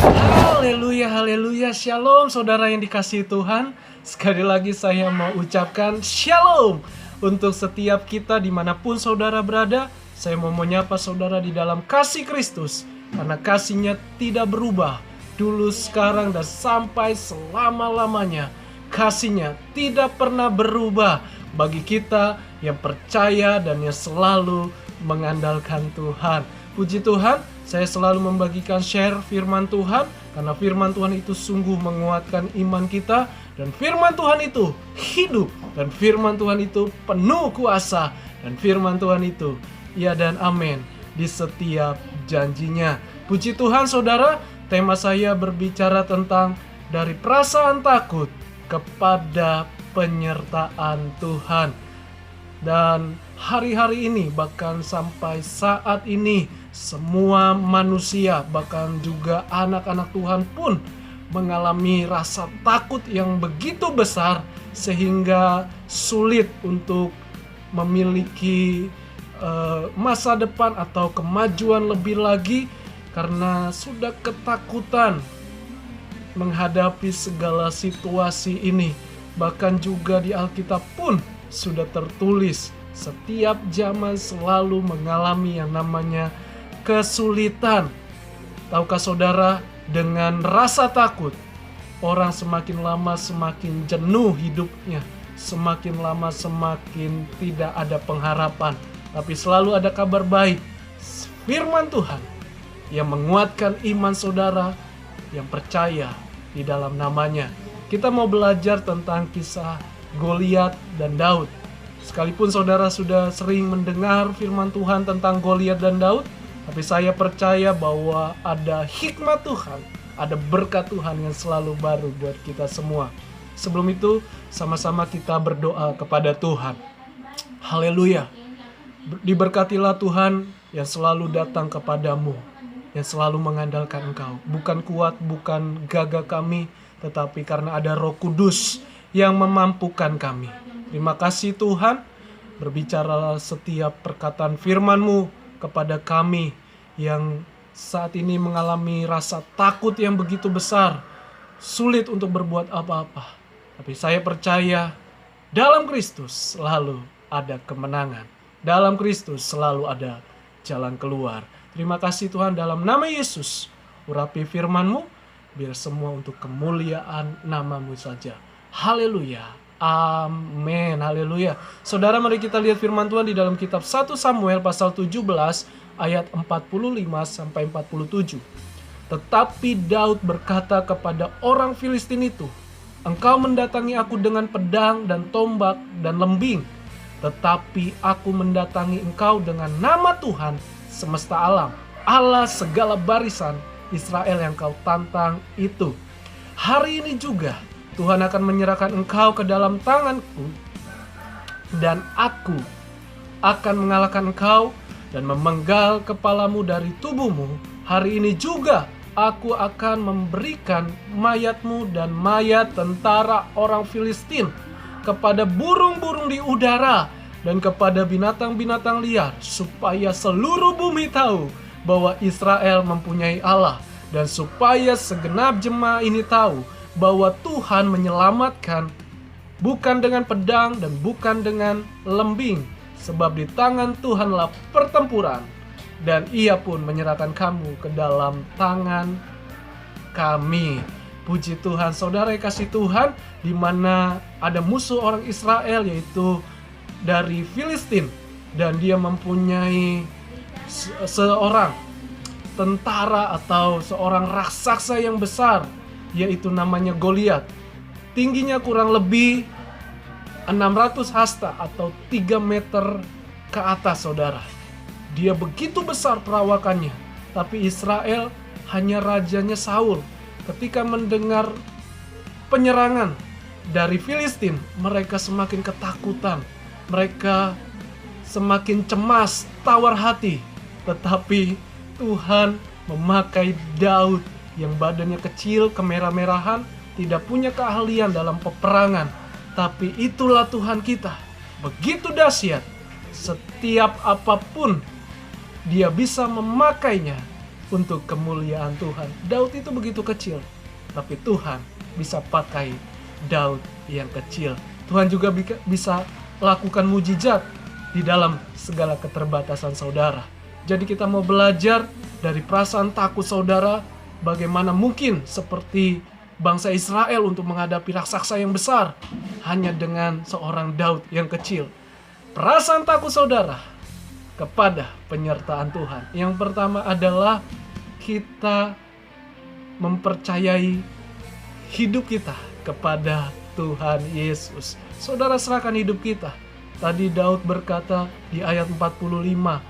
Haleluya, haleluya, shalom saudara yang dikasihi Tuhan. Sekali lagi saya mau ucapkan shalom untuk setiap kita dimanapun saudara berada. Saya mau menyapa saudara di dalam kasih Kristus, karena kasihnya tidak berubah, dulu, sekarang, dan sampai selama-lamanya. Kasihnya tidak pernah berubah bagi kita yang percaya dan yang selalu mengandalkan Tuhan. Puji Tuhan, saya selalu membagikan share firman Tuhan, karena firman Tuhan itu sungguh menguatkan iman kita, dan firman Tuhan itu hidup, dan firman Tuhan itu penuh kuasa, dan firman Tuhan itu ya dan amin di setiap janjinya. Puji Tuhan saudara, tema saya berbicara tentang dari perasaan takut kepada penyertaan Tuhan. Dan hari-hari ini, bahkan sampai saat ini, semua manusia, bahkan juga anak-anak Tuhan pun mengalami rasa takut yang begitu besar, sehingga sulit untuk memiliki masa depan atau kemajuan lebih lagi, karena sudah ketakutan menghadapi segala situasi ini. Bahkan juga di Alkitab pun sudah tertulis, setiap zaman selalu mengalami yang namanya kesulitan. Tahukah saudara, dengan rasa takut, orang semakin lama semakin jenuh hidupnya, semakin lama semakin tidak ada pengharapan. Tapi selalu ada kabar baik, firman Tuhan yang menguatkan iman saudara yang percaya di dalam namanya. Kita mau belajar tentang kisah Goliat dan Daud. Sekalipun saudara sudah sering mendengar firman Tuhan tentang Goliat dan Daud, tapi saya percaya bahwa ada hikmat Tuhan, ada berkat Tuhan yang selalu baru buat kita semua. Sebelum itu, sama-sama kita berdoa kepada Tuhan. Haleluya. Diberkatilah Tuhan yang selalu datang kepadamu, yang selalu mengandalkan Engkau. Bukan kuat, bukan gagah kami, tetapi karena ada Roh Kudus yang memampukan kami. Terima kasih Tuhan, berbicaralah setiap perkataan firman-Mu kepada kami yang saat ini mengalami rasa takut yang begitu besar, sulit untuk berbuat apa-apa. Tapi saya percaya dalam Kristus selalu ada kemenangan. Dalam Kristus selalu ada jalan keluar. Terima kasih Tuhan, dalam nama Yesus, urapi firman-Mu, biar semua untuk kemuliaan nama-Mu saja. Haleluya. Amin. Haleluya. Saudara, mari kita lihat firman Tuhan di dalam kitab 1 Samuel pasal 17 ayat 45 sampai 47. Tetapi Daud berkata kepada orang Filistin itu, "Engkau mendatangi aku dengan pedang dan tombak dan lembing, tetapi aku mendatangi engkau dengan nama Tuhan semesta alam, Allah segala barisan Israel yang kau tantang itu. Hari ini juga Tuhan akan menyerahkan engkau ke dalam tanganku, dan aku akan mengalahkan engkau dan memenggal kepalamu dari tubuhmu. Hari ini juga aku akan memberikan mayatmu dan mayat tentara orang Filistin kepada burung-burung di udara dan kepada binatang-binatang liar, supaya seluruh bumi tahu bahwa Israel mempunyai Allah, dan supaya segenap jemaah ini tahu bahwa Tuhan menyelamatkan bukan dengan pedang dan bukan dengan lembing, sebab di tangan Tuhanlah pertempuran, dan Ia pun menyerahkan kamu ke dalam tangan kami." Puji Tuhan, saudara yang kasih Tuhan, di mana ada musuh orang Israel, yaitu dari Filistin, dan dia mempunyai seorang tentara atau seorang raksasa yang besar, yaitu namanya Goliat. Tingginya kurang lebih 600 hasta atau 3 meter ke atas, saudara. Dia begitu besar perawakannya, tapi Israel, hanya rajanya Saul, ketika mendengar penyerangan dari Filistin, mereka semakin ketakutan, mereka semakin cemas, tawar hati. Tetapi Tuhan memakai Daud yang badannya kecil, kemerah-merahan, tidak punya keahlian dalam peperangan. Tapi itulah Tuhan kita, begitu dahsyat. Setiap apapun Dia bisa memakainya untuk kemuliaan Tuhan. Daud itu begitu kecil, tapi Tuhan bisa pakai Daud yang kecil. Tuhan juga bisa lakukan mujizat di dalam segala keterbatasan saudara. Jadi kita mau belajar dari perasaan takut saudara, bagaimana mungkin seperti bangsa Israel untuk menghadapi raksasa yang besar hanya dengan seorang Daud yang kecil. Perasaan takut saudara kepada penyertaan Tuhan. Yang pertama adalah kita mempercayai hidup kita kepada Tuhan Yesus. Saudara serahkan hidup kita. Tadi Daud berkata di ayat 45,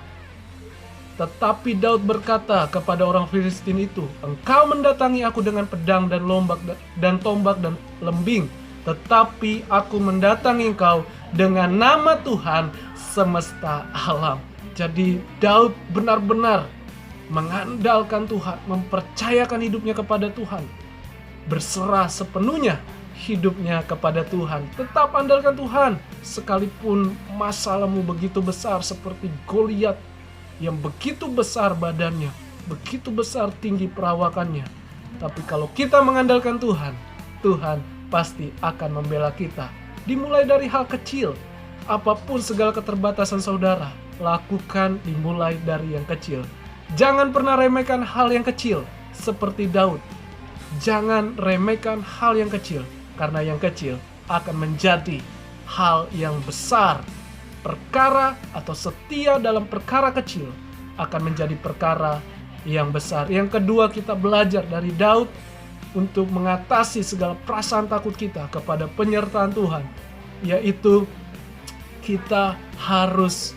tetapi Daud berkata kepada orang Filistin itu, engkau mendatangi aku dengan pedang dan tombak dan lembing, tetapi aku mendatangi engkau dengan nama Tuhan semesta alam. Jadi Daud benar-benar mengandalkan Tuhan, mempercayakan hidupnya kepada Tuhan, berserah sepenuhnya hidupnya kepada Tuhan. Tetap andalkan Tuhan, sekalipun masalahmu begitu besar seperti Goliat yang begitu besar badannya, begitu besar tinggi perawakannya. Tapi kalau kita mengandalkan Tuhan, Tuhan pasti akan membela kita. Dimulai dari hal kecil. Apapun segala keterbatasan saudara, lakukan dimulai dari yang kecil. Jangan pernah remehkan hal yang kecil seperti Daud. Jangan remehkan hal yang kecil, karena yang kecil akan menjadi hal yang besar. Perkara atau setia dalam perkara kecil akan menjadi perkara yang besar. Yang kedua, kita belajar dari Daud untuk mengatasi segala perasaan takut kita kepada penyertaan Tuhan, yaitu kita harus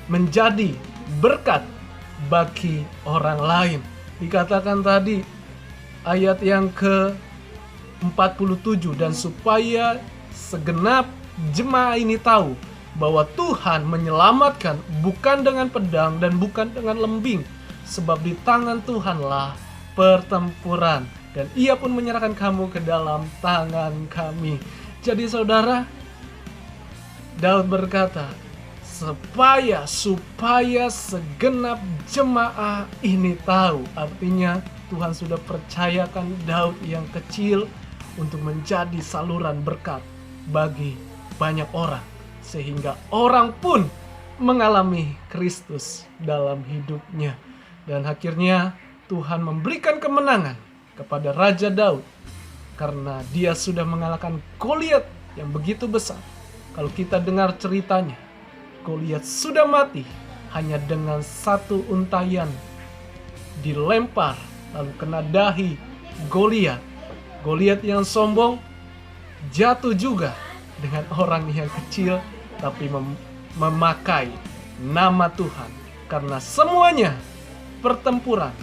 menjadi berkat bagi orang lain. Dikatakan tadi ayat yang ke-47, dan supaya segenap jemaah ini tahu bahwa Tuhan menyelamatkan bukan dengan pedang dan bukan dengan lembing, sebab di tangan Tuhanlah pertempuran, dan Ia pun menyerahkan kamu ke dalam tangan kami. Jadi saudara, Daud berkata, supaya segenap jemaah ini tahu. Artinya Tuhan sudah percayakan Daud yang kecil untuk menjadi saluran berkat bagi banyak orang, sehingga orang pun mengalami Kristus dalam hidupnya. Dan akhirnya Tuhan memberikan kemenangan kepada Raja Daud karena dia sudah mengalahkan Goliat yang begitu besar. Kalau kita dengar ceritanya, Goliat sudah mati hanya dengan satu untayan dilempar lalu kena dahi Goliat. Goliat yang sombong jatuh juga dengan orang yang kecil, tapi memakai nama Tuhan, karena semuanya pertempuran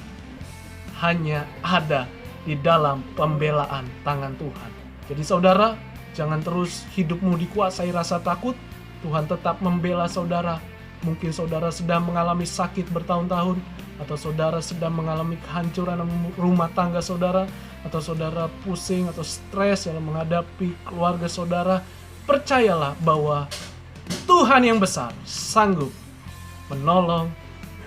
hanya ada di dalam pembelaan tangan Tuhan. Jadi saudara, jangan terus hidupmu dikuasai rasa takut. Tuhan tetap membela saudara. Mungkin saudara sedang mengalami sakit bertahun-tahun, atau saudara sedang mengalami kehancuran rumah tangga saudara, atau saudara pusing atau stres dalam menghadapi keluarga saudara. Percayalah bahwa Tuhan yang besar sanggup menolong,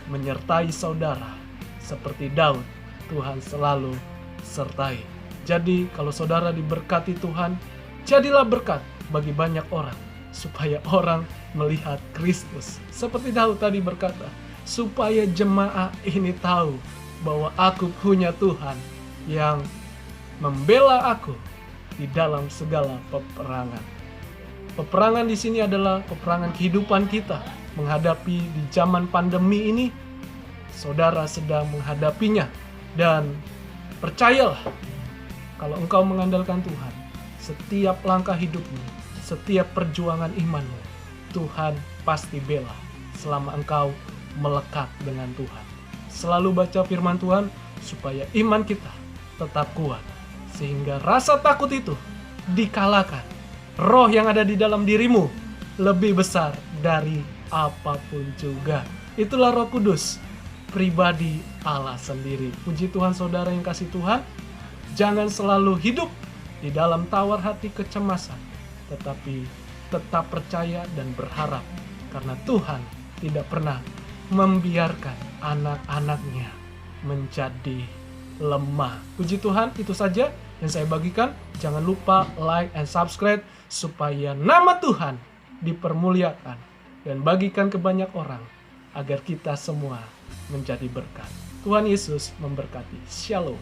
menyertai saudara. Seperti Daud, Tuhan selalu sertai. Jadi kalau saudara diberkati Tuhan, jadilah berkat bagi banyak orang, supaya orang melihat Kristus. Seperti Daud tadi berkata, supaya jemaah ini tahu bahwa aku punya Tuhan yang membela aku di dalam segala peperangan. Peperangan di sini adalah peperangan kehidupan kita menghadapi di zaman pandemi ini. Saudara sedang menghadapinya, dan percayalah, kalau engkau mengandalkan Tuhan, setiap langkah hidupmu, setiap perjuangan imanmu, Tuhan pasti bela selama engkau melekat dengan Tuhan. Selalu baca firman Tuhan supaya iman kita tetap kuat, sehingga rasa takut itu dikalahkan. Roh yang ada di dalam dirimu lebih besar dari apapun juga. Itulah Roh Kudus, pribadi Allah sendiri. Puji Tuhan saudara yang kasih Tuhan. Jangan selalu hidup di dalam tawar hati kecemasan, tetapi tetap percaya dan berharap, karena Tuhan tidak pernah membiarkan anak-anaknya menjadi lemah. Puji Tuhan, itu saja yang saya bagikan. Jangan lupa like and subscribe supaya nama Tuhan dipermuliakan dan bagikan ke banyak orang agar kita semua menjadi berkat. Tuhan Yesus memberkati. Shalom.